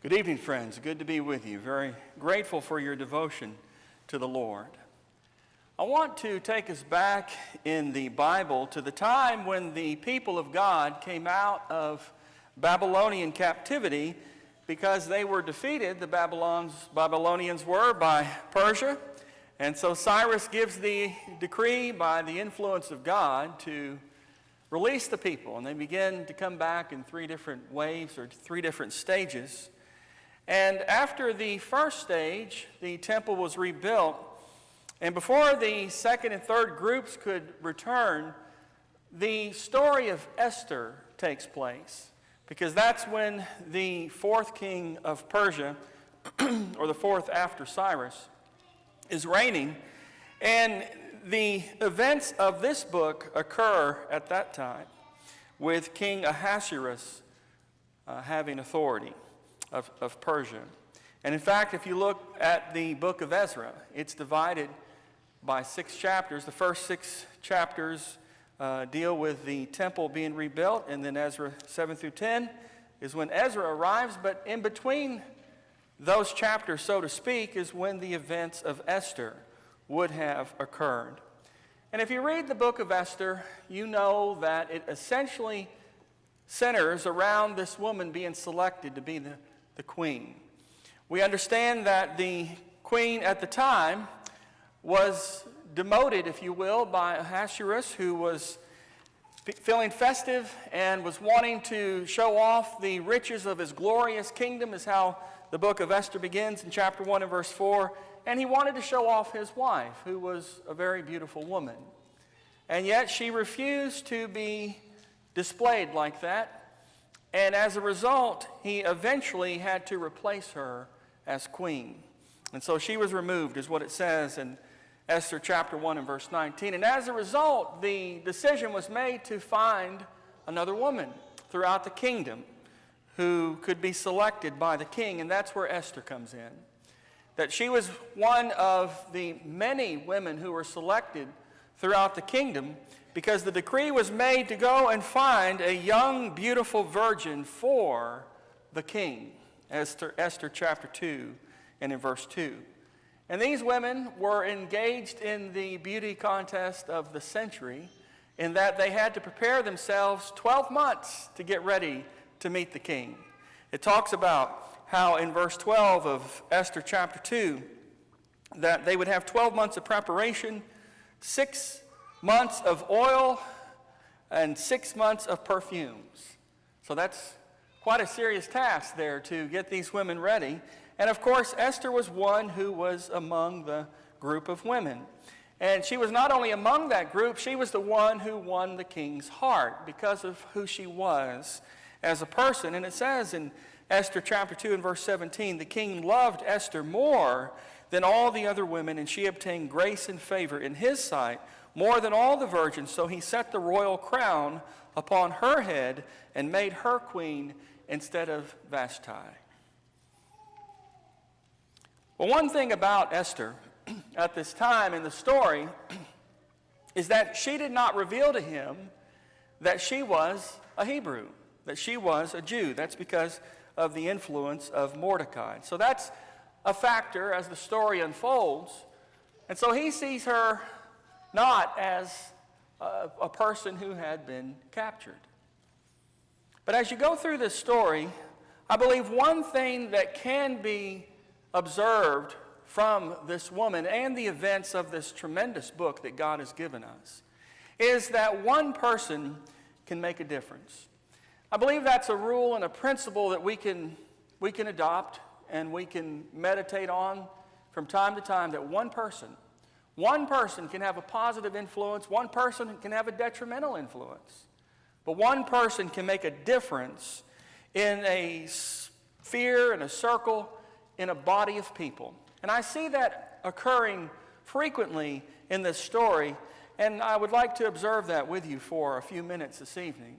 Good evening, friends. Good to be with you. Very grateful for your devotion to the Lord. I want to take us back in the Bible to the time when the people of God came out of Babylonian captivity because they were defeated, the Babylonians were, by Persia. And so Cyrus gives the decree by the influence of God to release the people. And they begin to come back in three different waves or three different stages. And after the first stage, the temple was rebuilt. And before the second and third groups could return, the story of Esther takes place. Because that's when the fourth king of Persia, or the fourth after Cyrus, is reigning. And the events of this book occur at that time, with King Ahasuerus having authority of Persia. And in fact, if you look at the book of Ezra, it's divided by 6 chapters. The first 6 chapters deal with the temple being rebuilt, and then Ezra 7 through 10 is when Ezra arrives. But in between those chapters, so to speak, is when the events of Esther would have occurred. And if you read the book of Esther, you know that it essentially centers around this woman being selected to be the queen. We understand that the queen at the time was demoted, if you will, by Ahasuerus, who was feeling festive and was wanting to show off the riches of his glorious kingdom, is how the book of Esther begins in chapter 1 and verse 4. And he wanted to show off his wife, who was a very beautiful woman. And yet she refused to be displayed like that. And as a result, he eventually had to replace her as queen. And so she was removed, is what it says in Esther chapter 1 and verse 19. And as a result, the decision was made to find another woman throughout the kingdom who could be selected by the king. And that's where Esther comes in. That she was one of the many women who were selected throughout the kingdom, because the decree was made to go and find a young, beautiful virgin for the king. Esther chapter 2 and in verse 2. And these women were engaged in the beauty contest of the century, in that they had to prepare themselves 12 months to get ready to meet the king. It talks about how in verse 12 of Esther chapter 2, that they would have 12 months of preparation, 6 months of oil, and 6 months of perfumes. So that's quite a serious task there to get these women ready. And of course, Esther was one who was among the group of women. And she was not only among that group, she was the one who won the king's heart because of who she was as a person. And it says in Esther chapter 2 and verse 17, the king loved Esther more than all the other women, and she obtained grace and favor in his sight more than all the virgins. So he set the royal crown upon her head and made her queen instead of Vashti. Well, one thing about Esther at this time in the story is that she did not reveal to him that she was a Hebrew, that she was a Jew. That's because of the influence of Mordecai. So that's a factor as the story unfolds. And so he sees her not as a person who had been captured. But as you go through this story, I believe one thing that can be observed from this woman and the events of this tremendous book that God has given us is that one person can make a difference. I believe that's a rule and a principle that we can adopt and we can meditate on from time to time, that one person can have a positive influence, one person can have a detrimental influence. But one person can make a difference in a sphere, in a circle, in a body of people. And I see that occurring frequently in this story, and I would like to observe that with you for a few minutes this evening.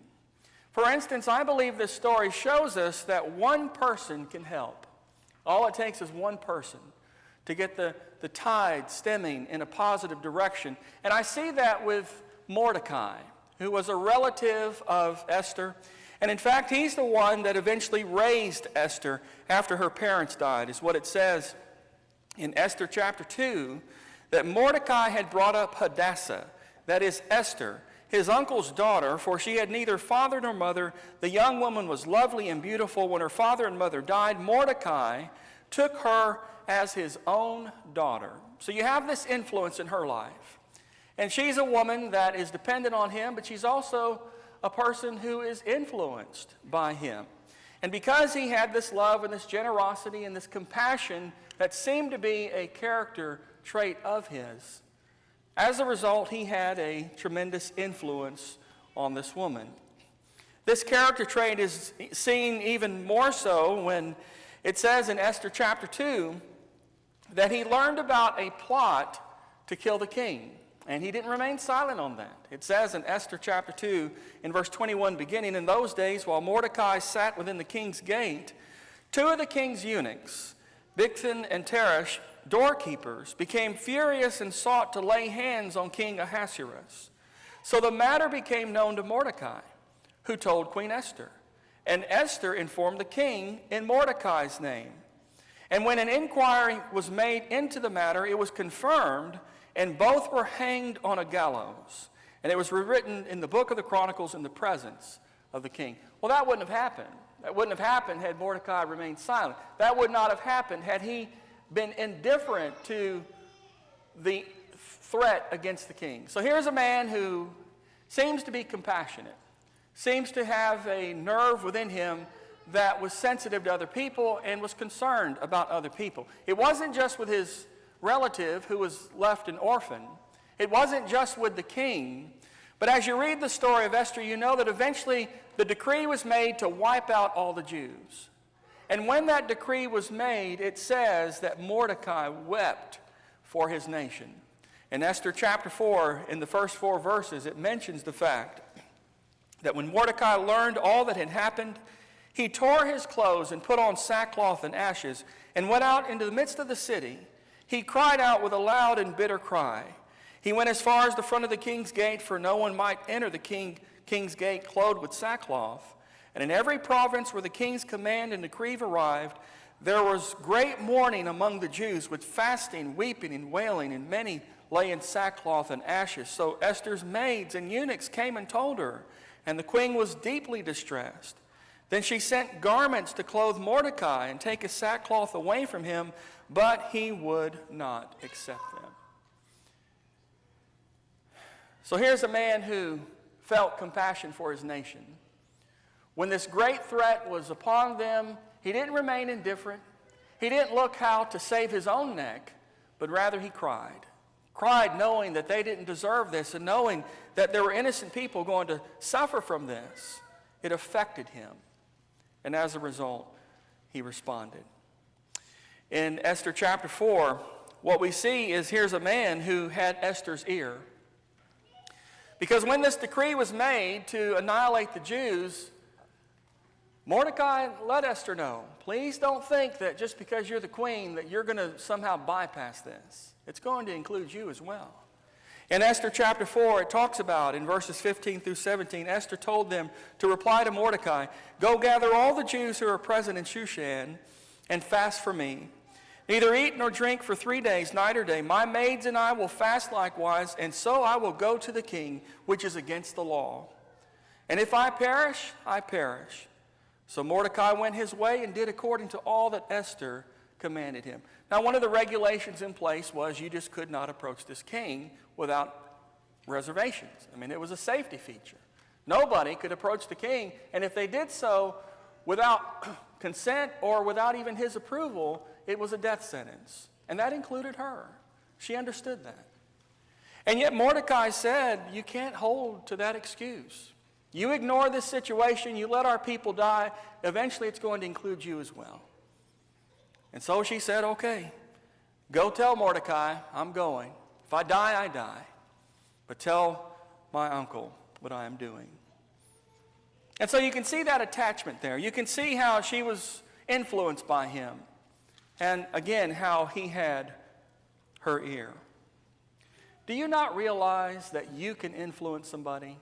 For instance, I believe this story shows us that one person can help. All it takes is one person to get the tide stemming in a positive direction. And I see that with Mordecai, who was a relative of Esther. And in fact, he's the one that eventually raised Esther after her parents died, is what it says in Esther chapter 2, that Mordecai had brought up Hadassah, that is Esther, his uncle's daughter, for she had neither father nor mother. The young woman was lovely and beautiful. When her father and mother died, Mordecai took her as his own daughter. So you have this influence in her life. And she's a woman that is dependent on him, but she's also a person who is influenced by him. And because he had this love and this generosity and this compassion that seemed to be a character trait of his, as a result, he had a tremendous influence on this woman. This character trait is seen even more so when it says in Esther chapter 2 that he learned about a plot to kill the king. And he didn't remain silent on that. It says in Esther chapter 2, in verse 21 beginning, in those days while Mordecai sat within the king's gate, two of the king's eunuchs, Bigthan and Teresh, doorkeepers, became furious and sought to lay hands on King Ahasuerus. So the matter became known to Mordecai, who told Queen Esther. And Esther informed the king in Mordecai's name. And when an inquiry was made into the matter, it was confirmed, and both were hanged on a gallows. And it was rewritten in the book of the Chronicles in the presence of the king. Well, that wouldn't have happened. That wouldn't have happened had Mordecai remained silent. That would not have happened had he been indifferent to the threat against the king. So here's a man who seems to be compassionate, seems to have a nerve within him that was sensitive to other people and was concerned about other people. It wasn't just with his relative who was left an orphan. It wasn't just with the king. But as you read the story of Esther, you know that eventually the decree was made to wipe out all the Jews. And when that decree was made, it says that Mordecai wept for his nation. In Esther chapter 4, in the first 4 verses, it mentions the fact that when Mordecai learned all that had happened, he tore his clothes and put on sackcloth and ashes and went out into the midst of the city. He cried out with a loud and bitter cry. He went as far as the front of the king's gate, for no one might enter the king's gate clothed with sackcloth. And in every province where the king's command and decree arrived, there was great mourning among the Jews, with fasting, weeping, and wailing, and many lay in sackcloth and ashes. So Esther's maids and eunuchs came and told her, and the queen was deeply distressed. Then she sent garments to clothe Mordecai and take his sackcloth away from him, but he would not accept them. So here's a man who felt compassion for his nation. When this great threat was upon them, he didn't remain indifferent. He didn't look how to save his own neck, but rather he cried. Cried knowing that they didn't deserve this and knowing that there were innocent people going to suffer from this. It affected him. And as a result, he responded. In Esther chapter 4, what we see is here's a man who had Esther's ear. Because when this decree was made to annihilate the Jews, Mordecai let Esther know, please don't think that just because you're the queen that you're going to somehow bypass this. It's going to include you as well. In Esther chapter 4, it talks about, in verses 15 through 17, Esther told them to reply to Mordecai, go gather all the Jews who are present in Shushan and fast for me. Neither eat nor drink for 3 days, night or day. My maids and I will fast likewise, and so I will go to the king, which is against the law. And if I perish, I perish. So Mordecai went his way and did according to all that Esther commanded him. Now, one of the regulations in place was you just could not approach this king without reservations. I mean, it was a safety feature. Nobody could approach the king, and if they did so without consent or without even his approval, it was a death sentence. And that included her. She understood that. And yet Mordecai said, you can't hold to that excuse. You ignore this situation, you let our people die, eventually it's going to include you as well. And so she said, okay, go tell Mordecai, I'm going. If I die, I die. But tell my uncle what I am doing. And so you can see that attachment there. You can see how she was influenced by him. And again, how he had her ear. Do you not realize that you can influence somebody?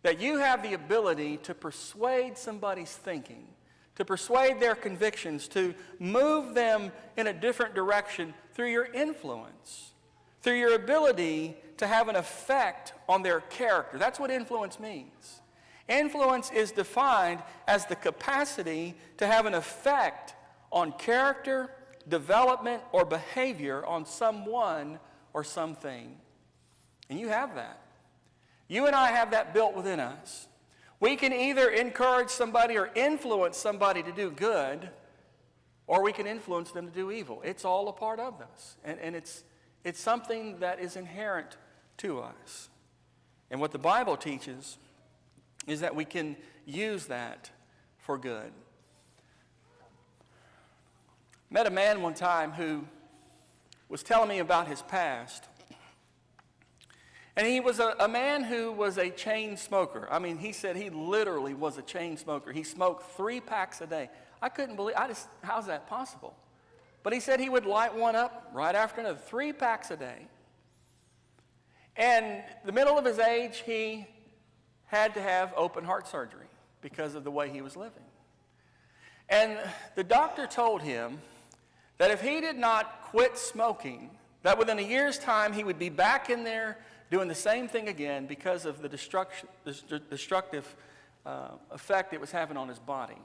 that you have the ability to persuade somebody's thinking, to persuade their convictions, to move them in a different direction through your influence, through your ability to have an effect on their character. That's what influence means. Influence is defined as the capacity to have an effect on character, development, or behavior on someone or something. And you have that. You and I have that built within us. We can either encourage somebody or influence somebody to do good, or we can influence them to do evil. It's all a part of us. And it's something that is inherent to us. And what the Bible teaches is that we can use that for good. Met a man one time who was telling me about his past. And he was a man who was a chain smoker. I mean, he said he literally was a chain smoker. He smoked 3 packs a day. I couldn't believe, how's that possible? But he said he would light one up right after another, 3 packs a day. And the middle of his age, he had to have open heart surgery because of the way he was living. And the doctor told him that if he did not quit smoking, that within a year's time he would be back in there doing the same thing again because of the destructive effect it was having on his body.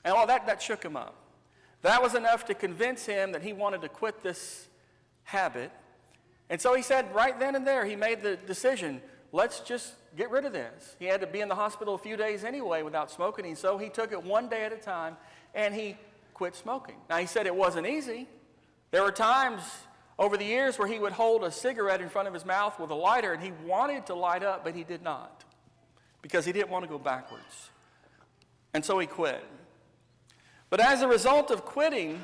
And all that shook him up. That was enough to convince him that he wanted to quit this habit. And so he said right then and there, he made the decision, let's just get rid of this. He had to be in the hospital a few days anyway without smoking, and so he took it one day at a time, and he quit smoking. Now, he said it wasn't easy. There were times over the years where he would hold a cigarette in front of his mouth with a lighter, and he wanted to light up, but he did not because he didn't want to go backwards. And so he quit. But as a result of quitting,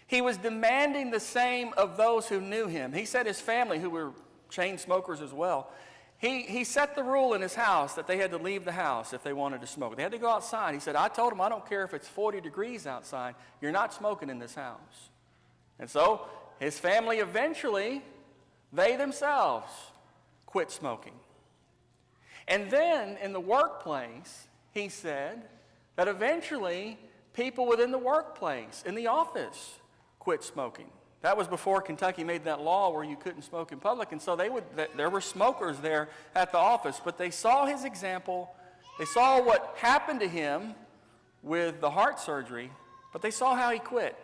he was demanding the same of those who knew him. He said his family, who were chain smokers as well, he set the rule in his house that they had to leave the house if they wanted to smoke. They had to go outside. He said, I told them, I don't care if it's 40 degrees outside, you're not smoking in this house. And so his family eventually, they themselves, quit smoking. And then in the workplace, he said that eventually people within the workplace, in the office, quit smoking. That was before Kentucky made that law where you couldn't smoke in public. And so there were smokers there at the office. But they saw his example. They saw what happened to him with the heart surgery. But they saw how he quit.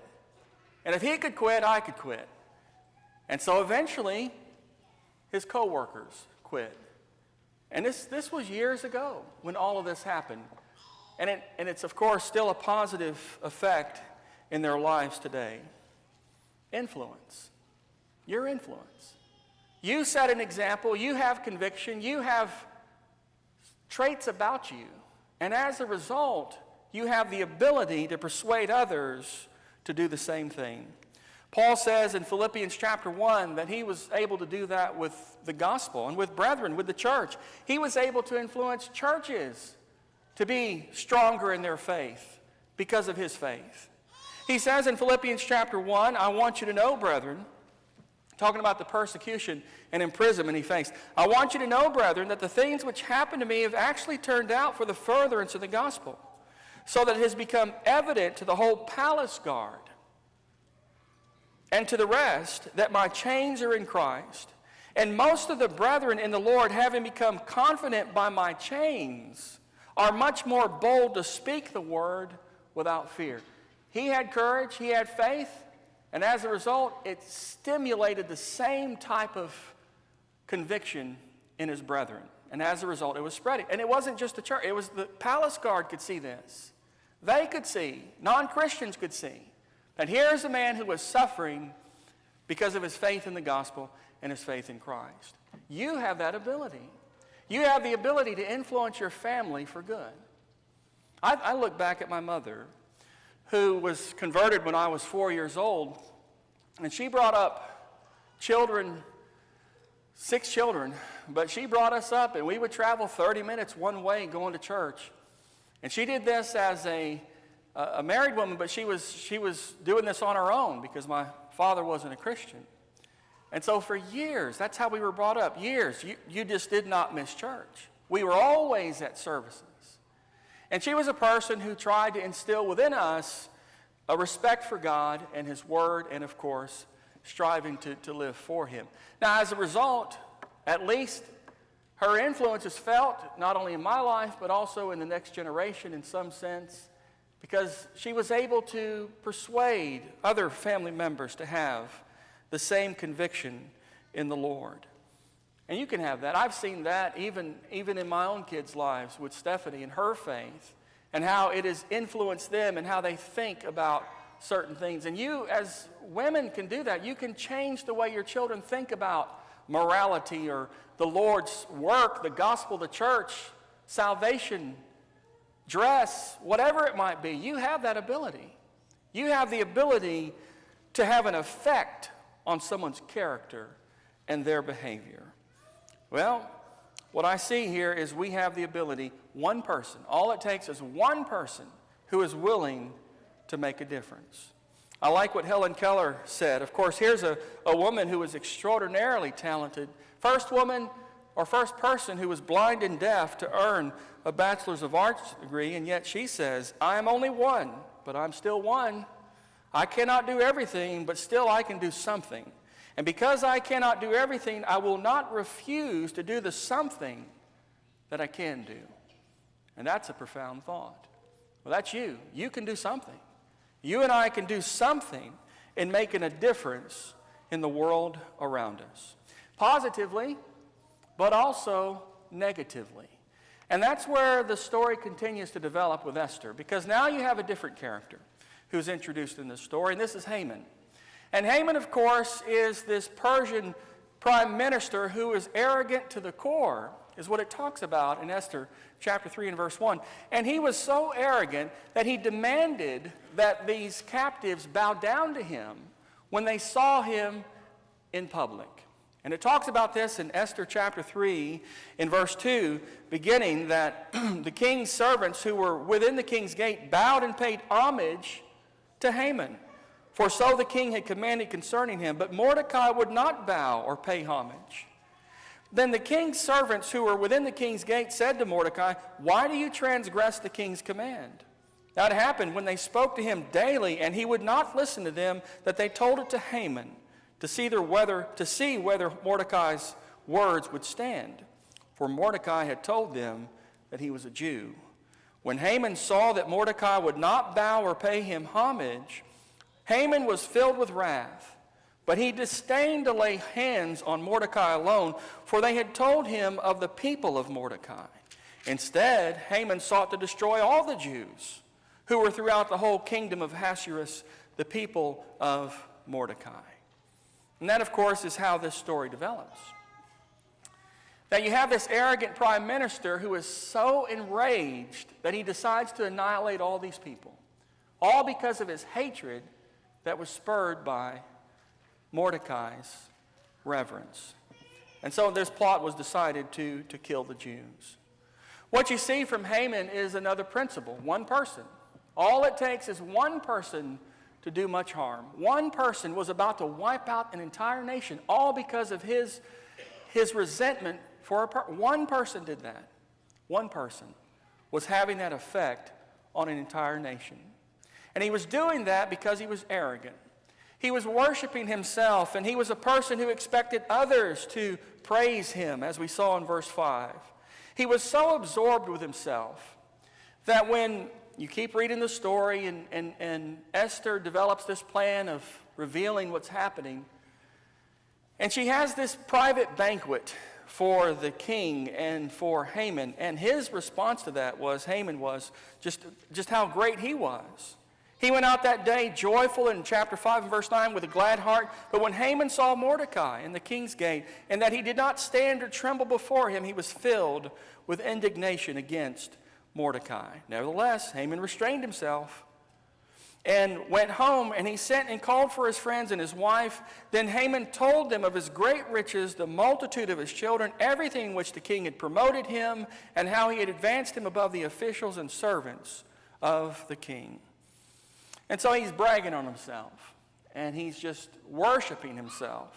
And if he could quit, I could quit. And so eventually, his coworkers quit. And this was years ago when all of this happened. And it's, of course, still a positive effect in their lives today. Influence. Your influence. You set an example. You have conviction. You have traits about you. And as a result, you have the ability to persuade others to do the same thing. Paul says in Philippians chapter 1 that he was able to do that with the gospel and with brethren, with the church. He was able to influence churches to be stronger in their faith because of his faith. He says in Philippians chapter 1, I want you to know, brethren, talking about the persecution and imprisonment he faced, I want you to know, brethren, that the things which happened to me have actually turned out for the furtherance of the gospel, so that it has become evident to the whole palace guard and to the rest that my chains are in Christ. And most of the brethren in the Lord, having become confident by my chains, are much more bold to speak the word without fear. He had courage, he had faith, and as a result, it stimulated the same type of conviction in his brethren. And as a result, it was spreading. And it wasn't just the church, it was the palace guard could see this. They could see, non-Christians could see, that here's a man who was suffering because of his faith in the gospel and his faith in Christ. You have that ability. You have the ability to influence your family for good. I look back at my mother, who was converted when I was 4 years old, and she brought up children, 6 children, but she brought us up, and we would travel 30 minutes one way going to church. And she did this as a married woman, but she was doing this on her own because my father wasn't a Christian. And so for years, that's how we were brought up. Years, you just did not miss church. We were always at services. And she was a person who tried to instill within us a respect for God and His Word, and of course, striving to live for Him. Now, as a result, at least her influence is felt not only in my life, but also in the next generation in some sense, because she was able to persuade other family members to have the same conviction in the Lord. And you can have that. I've seen that even in my own kids' lives with Stephanie and her faith, and how it has influenced them and how they think about certain things. And you, as women, can do that. You can change the way your children think about morality or the Lord's work, the gospel, the church, salvation, dress, whatever it might be. You have that ability. You have the ability to have an effect on someone's character and their behavior. Well, what I see here is we have the ability, one person, all it takes is one person who is willing to make a difference. I like what Helen Keller said. Of course, here's a woman who was extraordinarily talented. First woman or first person who was blind and deaf to earn a Bachelor's of Arts degree, and yet she says, I am only one, but I'm still one. I cannot do everything, but still I can do something. And because I cannot do everything, I will not refuse to do the something that I can do. And that's a profound thought. Well, that's you. You can do something. You and I can do something in making a difference in the world around us. Positively, but also negatively. And that's where the story continues to develop with Esther, because now you have a different character who's introduced in this story, and this is Haman. And Haman, of course, is this Persian prime minister who is arrogant to the core, is what it talks about in Esther chapter 3 and verse 1. And he was so arrogant that he demanded that these captives bow down to him when they saw him in public. And it talks about this in Esther chapter 3 in verse 2, beginning that the king's servants who were within the king's gate bowed and paid homage to Haman. For so the king had commanded concerning him, but Mordecai would not bow or pay homage. Then the king's servants who were within the king's gate said to Mordecai, why do you transgress the king's command? Now it happened when they spoke to him daily, and he would not listen to them, that they told it to Haman to see whether Mordecai's words would stand. For Mordecai had told them that he was a Jew. When Haman saw that Mordecai would not bow or pay him homage, Haman was filled with wrath, but he disdained to lay hands on Mordecai alone, for they had told him of the people of Mordecai. Instead, Haman sought to destroy all the Jews who were throughout the whole kingdom of Ahasuerus, the people of Mordecai. And that, of course, is how this story develops. That you have this arrogant prime minister who is so enraged that he decides to annihilate all these people, all because of his hatred that was spurred by Mordecai's reverence. And so this plot was decided to kill the Jews. What you see from Haman is another principle, one person. All it takes is one person to do much harm. One person was about to wipe out an entire nation, all because of his resentment for one person did that. One person was having that effect on an entire nation. And he was doing that because he was arrogant. He was worshiping himself, and he was a person who expected others to praise him, as we saw in verse 5. He was so absorbed with himself that when you keep reading the story and Esther develops this plan of revealing what's happening, and she has this private banquet for the king and for Haman, and his response to that was, Haman was just how great he was. He went out that day joyful in chapter 5 and verse 9 with a glad heart. But when Haman saw Mordecai in the king's gate, and that he did not stand or tremble before him, he was filled with indignation against Mordecai. Nevertheless, Haman restrained himself and went home, and he sent and called for his friends and his wife. Then Haman told them of his great riches, the multitude of his children, everything which the king had promoted him, and how he had advanced him above the officials and servants of the king. And so he's bragging on himself, and he's just worshiping himself.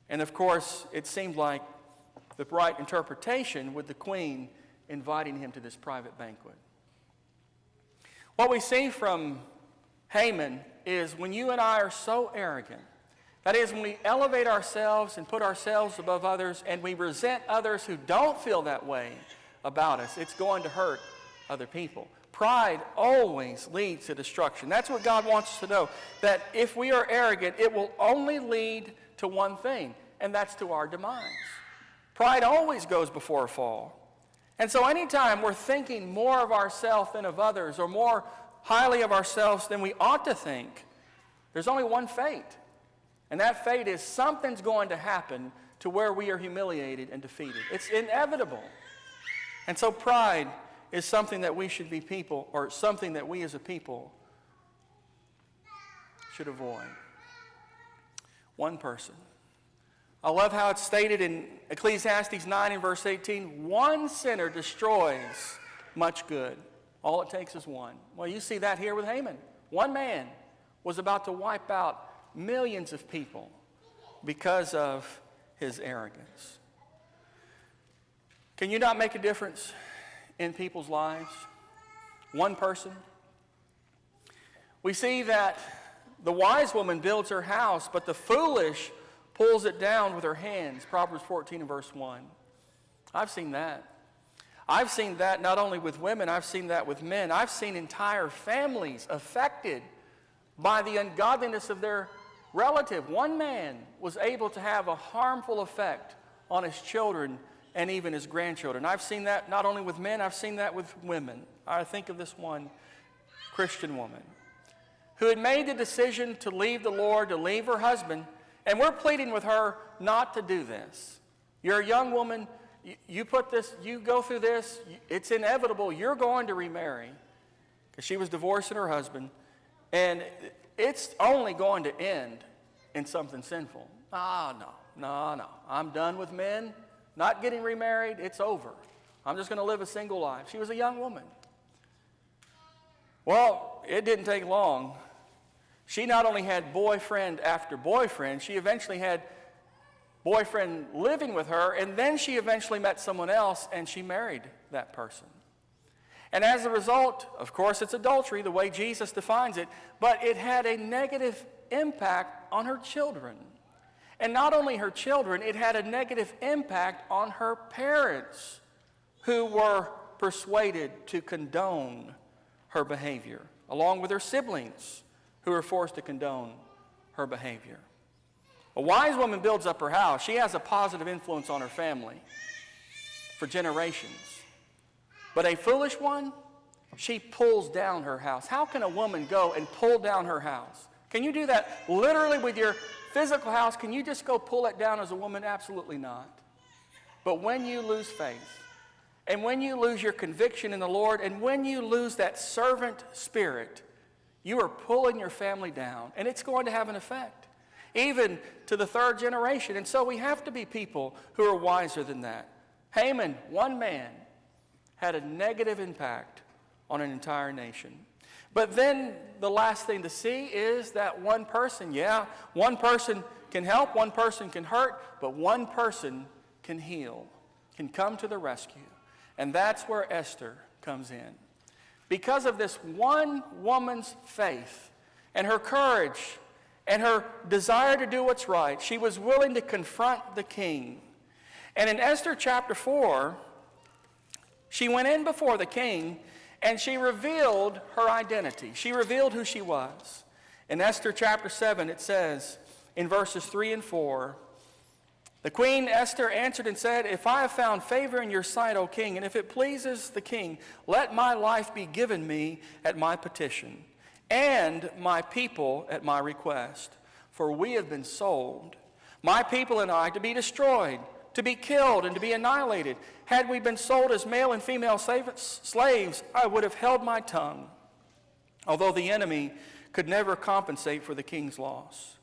And of course, it seemed like the right interpretation with the queen inviting him to this private banquet. What we see from Haman is when you and I are so arrogant, that is, when we elevate ourselves and put ourselves above others and we resent others who don't feel that way about us, it's going to hurt other people. Pride always leads to destruction. That's what God wants us to know, that if we are arrogant, it will only lead to one thing, and that's to our demise. Pride always goes before a fall. And so anytime we're thinking more of ourselves than of others, or more highly of ourselves than we ought to think, there's only one fate. And that fate is something's going to happen to where we are humiliated and defeated. It's inevitable. And so pride is something that we should be people, or something that we as a people should avoid. One person. I love how it's stated in Ecclesiastes 9 and verse 18, one sinner destroys much good. All it takes is one. Well, you see that here with Haman. One man was about to wipe out millions of people because of his arrogance. Can you not make a difference in people's lives? One person. We see that the wise woman builds her house, but the foolish pulls it down with her hands. Proverbs 14 and verse 1. I've seen that. I've seen that not only with women, I've seen that with men. I've seen entire families affected by the ungodliness of their relative. One man was able to have a harmful effect on his children and even his grandchildren. I've seen that not only with men, I've seen that with women. I think of this one Christian woman who had made the decision to leave the Lord, to leave her husband, and we're pleading with her not to do this. You're a young woman, you go through this, it's inevitable, you're going to remarry. Because she was divorcing her husband, and it's only going to end in something sinful. No, I'm done with men, not getting remarried, it's over. I'm just going to live a single life. She was a young woman. Well, it didn't take long. She not only had boyfriend after boyfriend, she eventually had boyfriend living with her, and then she eventually met someone else, and she married that person. And as a result, of course, it's adultery, the way Jesus defines it, but it had a negative impact on her children. And not only her children, it had a negative impact on her parents, who were persuaded to condone her behavior, along with her siblings, who are forced to condone her behavior. A wise woman builds up her house. She has a positive influence on her family for generations. But a foolish one, she pulls down her house. How can a woman go and pull down her house? Can you do that literally with your physical house? Can you just go pull it down as a woman? Absolutely not. But when you lose faith, and when you lose your conviction in the Lord, and when you lose that servant spirit, you are pulling your family down, and it's going to have an effect, even to the third generation. And so we have to be people who are wiser than that. Haman, one man, had a negative impact on an entire nation. But then the last thing to see is that one person, one person can help, one person can hurt, but one person can heal, can come to the rescue. And that's where Esther comes in. Because of this one woman's faith and her courage and her desire to do what's right, she was willing to confront the king. And in Esther chapter 4, she went in before the king and she revealed her identity. She revealed who she was. In Esther chapter 7, it says in verses 3 and 4, the queen Esther answered and said, "If I have found favor in your sight, O king, and if it pleases the king, let my life be given me at my petition, and my people at my request. For we have been sold, my people and I, to be destroyed, to be killed, and to be annihilated. Had we been sold as male and female slaves, I would have held my tongue, although the enemy could never compensate for the king's loss."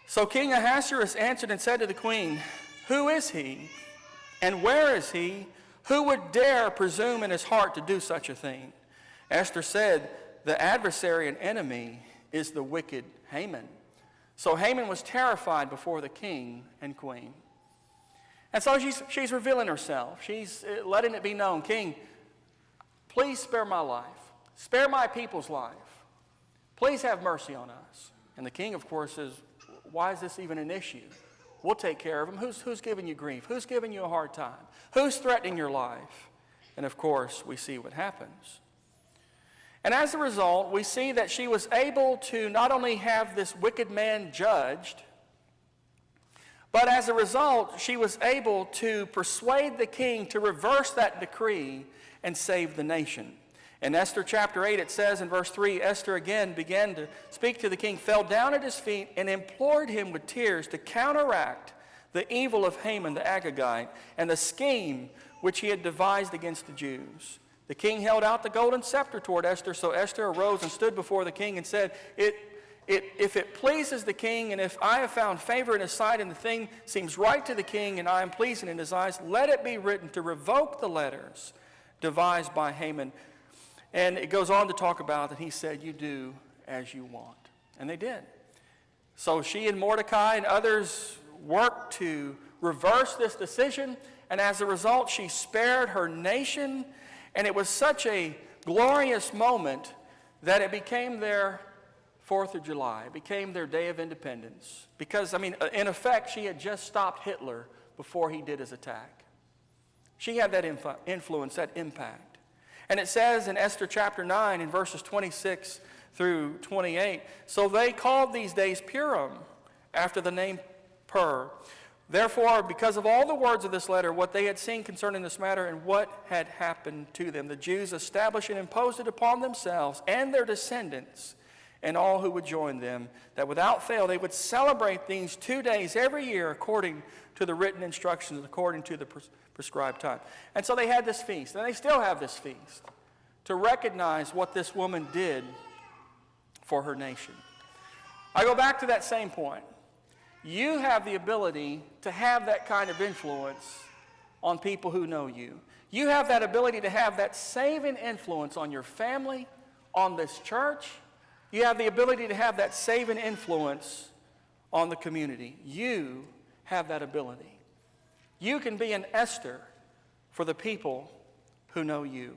So King Ahasuerus answered and said to the queen, "Who is he, and where is he? Who would dare presume in his heart to do such a thing?" Esther said, "The adversary and enemy is the wicked Haman." So Haman was terrified before the king and queen. And so she's revealing herself. She's letting it be known, King, please spare my life. Spare my people's life. Please have mercy on us. And the king, of course, says, why is this even an issue? We'll take care of him. Who's giving you grief? Who's giving you a hard time? Who's threatening your life? And of course, we see what happens. And as a result, we see that she was able to not only have this wicked man judged, but as a result, she was able to persuade the king to reverse that decree and save the nation. In Esther chapter 8, it says in verse 3, Esther again began to speak to the king, fell down at his feet, and implored him with tears to counteract the evil of Haman the Agagite and the scheme which he had devised against the Jews. The king held out the golden scepter toward Esther, so Esther arose and stood before the king and said, if it pleases the king, and if I have found favor in his sight, and the thing seems right to the king, and I am pleasing in his eyes, let it be written to revoke the letters devised by Haman. And it goes on to talk about that he said, you do as you want. And they did. So she and Mordecai and others worked to reverse this decision, and as a result, she spared her nation. And it was such a glorious moment that it became their 4th of July. It became their Day of Independence. Because, in effect, she had just stopped Hitler before he did his attack. She had that influence, that impact. And it says in Esther chapter 9 in verses 26 through 28, so they called these days Purim after the name Pur. Therefore, because of all the words of this letter, what they had seen concerning this matter and what had happened to them, the Jews established and imposed it upon themselves and their descendants and all who would join them, that without fail they would celebrate these 2 days every year according to the written instructions, according to the prescribed time. And so they had this feast, and they still have this feast, to recognize what this woman did for her nation. I go back to that same point. You have the ability to have that kind of influence on people who know you. You have that ability to have that saving influence on your family, on this church. You have the ability to have that saving influence on the community. You have that ability. You can be an Esther for the people who know you.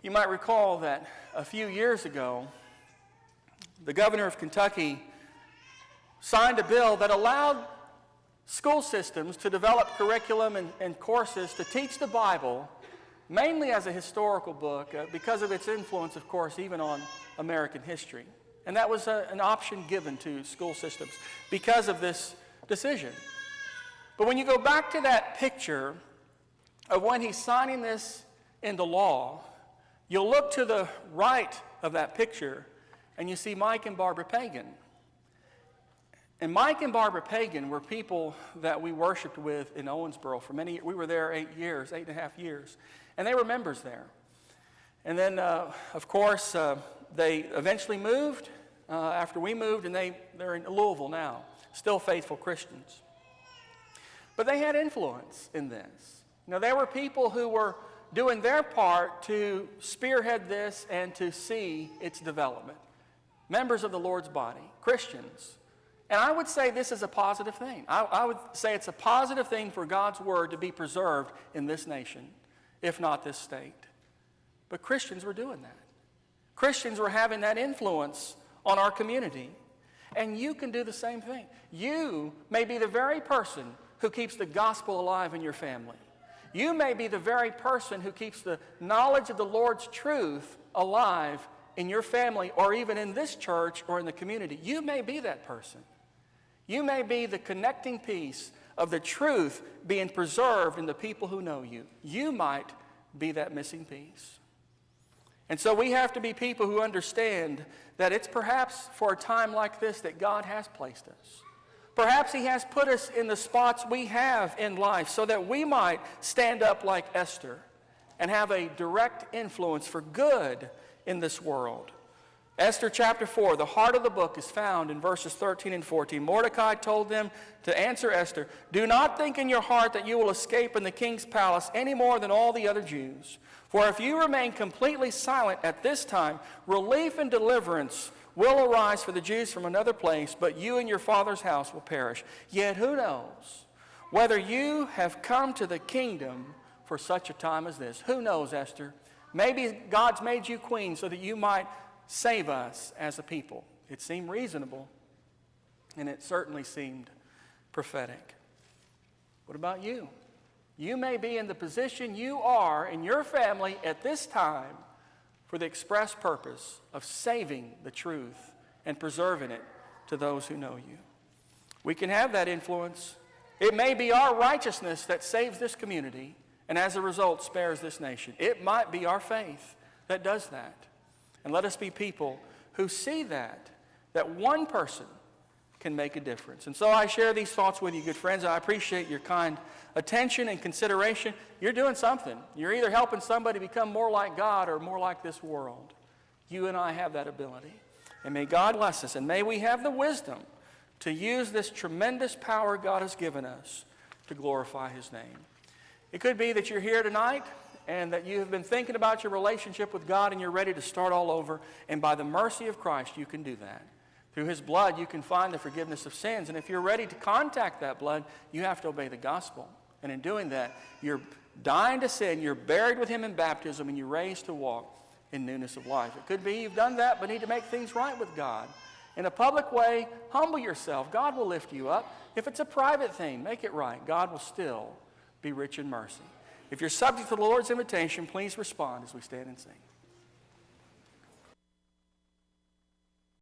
You might recall that a few years ago, the governor of Kentucky signed a bill that allowed school systems to develop curriculum and courses to teach the Bible, mainly as a historical book, because of its influence, of course, even on American history. And that was an option given to school systems because of this decision. But when you go back to that picture of when he's signing this into law, you'll look to the right of that picture and you see Mike and Barbara Pagan. And Mike and Barbara Pagan were people that we worshiped with in Owensboro for many years. We were there 8.5 years. And they were members there. And then, of course, they eventually moved after we moved, and they're in Louisville now, still faithful Christians. But they had influence in this. There were people who were doing their part to spearhead this and to see its development. Members of the Lord's body, Christians. And I would say this is a positive thing. I would say it's a positive thing for God's word to be preserved in this nation, if not this state. But Christians were doing that. Christians were having that influence on our community. And you can do the same thing. You may be the very person who keeps the gospel alive in your family. You may be the very person who keeps the knowledge of the Lord's truth alive in your family, or even in this church or in the community. You may be that person. You may be the connecting piece of the truth being preserved in the people who know you. You might be that missing piece. And so we have to be people who understand that it's perhaps for a time like this that God has placed us. Perhaps he has put us in the spots we have in life so that we might stand up like Esther and have a direct influence for good in this world. Esther chapter 4, the heart of the book is found in verses 13 and 14. Mordecai told them to answer Esther, "Do not think in your heart that you will escape in the king's palace any more than all the other Jews. For if you remain completely silent at this time, relief and deliverance will arise for the Jews from another place, but you and your father's house will perish. Yet who knows whether you have come to the kingdom for such a time as this. Who knows, Esther? Maybe God's made you queen so that you might save us as a people. It seemed reasonable, and it certainly seemed prophetic. What about you? You may be in the position you are in your family at this time for the express purpose of saving the truth and preserving it to those who know you. We can have that influence. It may be our righteousness that saves this community and as a result spares this nation. It might be our faith that does that. And let us be people who see that one person can make a difference. And so I share these thoughts with you, good friends. I appreciate your kind attention and consideration. You're doing something. You're either helping somebody become more like God or more like this world. You and I have that ability. And may God bless us, and may we have the wisdom to use this tremendous power God has given us to glorify His name. It could be that you're here tonight and that you have been thinking about your relationship with God and you're ready to start all over, and by the mercy of Christ you can do that. Through His blood you can find the forgiveness of sins, and if you're ready to contact that blood, you have to obey the gospel. And in doing that, you're dying to sin, you're buried with Him in baptism, and you're raised to walk in newness of life. It could be you've done that but need to make things right with God. In a public way, humble yourself. God will lift you up. If it's a private thing, make it right. God will still be rich in mercy. If you're subject to the Lord's invitation, please respond as we stand and sing.